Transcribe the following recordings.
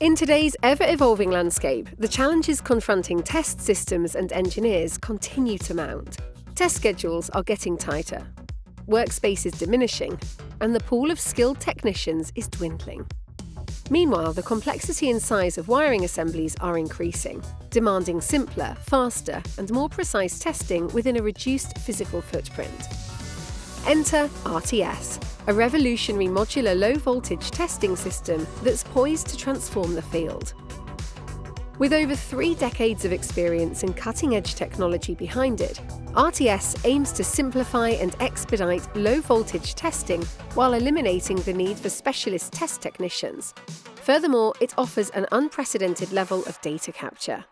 In today's ever-evolving landscape, the challenges confronting test systems and engineers continue to mount. Test schedules are getting tighter, workspace is diminishing, and the pool of skilled technicians is dwindling. Meanwhile, the complexity and size of wiring assemblies are increasing, demanding simpler, faster, and more precise testing within a reduced physical footprint. Enter RTS, a revolutionary modular low-voltage testing system that's poised to transform the field. With over 3 decades of experience and cutting-edge technology behind it, RTS aims to simplify and expedite low-voltage testing while eliminating the need for specialist test technicians. Furthermore, it offers an unprecedented level of data capture.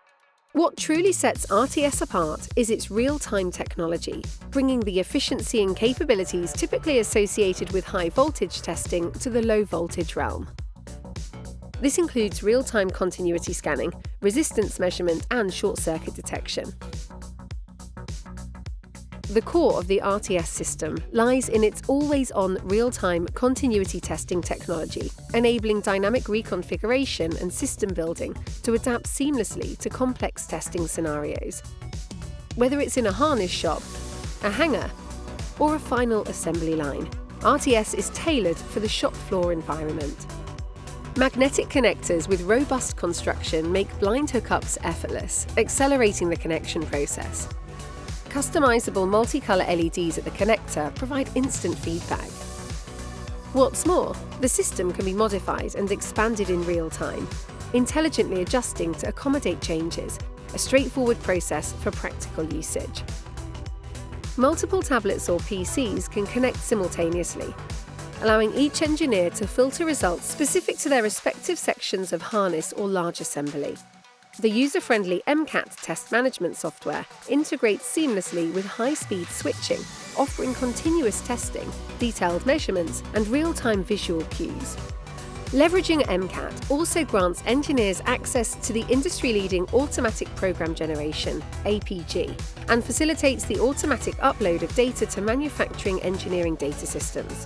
What truly sets RTS apart is its real-time technology, bringing the efficiency and capabilities typically associated with high-voltage testing to the low-voltage realm. This includes real-time continuity scanning, resistance measurement, and short-circuit detection. The core of the RTS system lies in its always-on real-time continuity testing technology, enabling dynamic reconfiguration and system building to adapt seamlessly to complex testing scenarios. Whether it's in a harness shop, a hangar, or a final assembly line, RTS is tailored for the shop floor environment. Magnetic connectors with robust construction make blind hookups effortless, accelerating the connection process. Customizable multicolour LEDs at the connector provide instant feedback. What's more, the system can be modified and expanded in real time, intelligently adjusting to accommodate changes, a straightforward process for practical usage. Multiple tablets or PCs can connect simultaneously, allowing each engineer to filter results specific to their respective sections of harness or large assembly. The user-friendly MCAT test management software integrates seamlessly with high-speed switching, offering continuous testing, detailed measurements, and real-time visual cues. Leveraging MCAT also grants engineers access to the industry-leading automatic program generation, APG, and facilitates the automatic upload of data to manufacturing engineering data systems.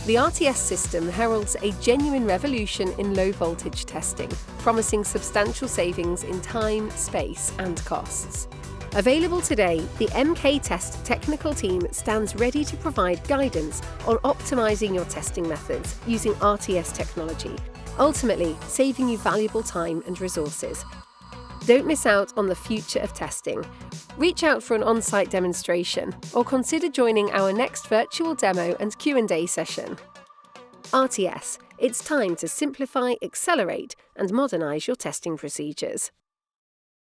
The RTS system heralds a genuine revolution in low-voltage testing, promising substantial savings in time, space, and costs. Available today, the MK Test technical team stands ready to provide guidance on optimizing your testing methods using RTS technology, ultimately saving you valuable time and resources. Don't miss out on the future of testing. Reach out for an on-site demonstration or consider joining our next virtual demo and Q&A session. RTS, it's time to simplify, accelerate, and modernize your testing procedures.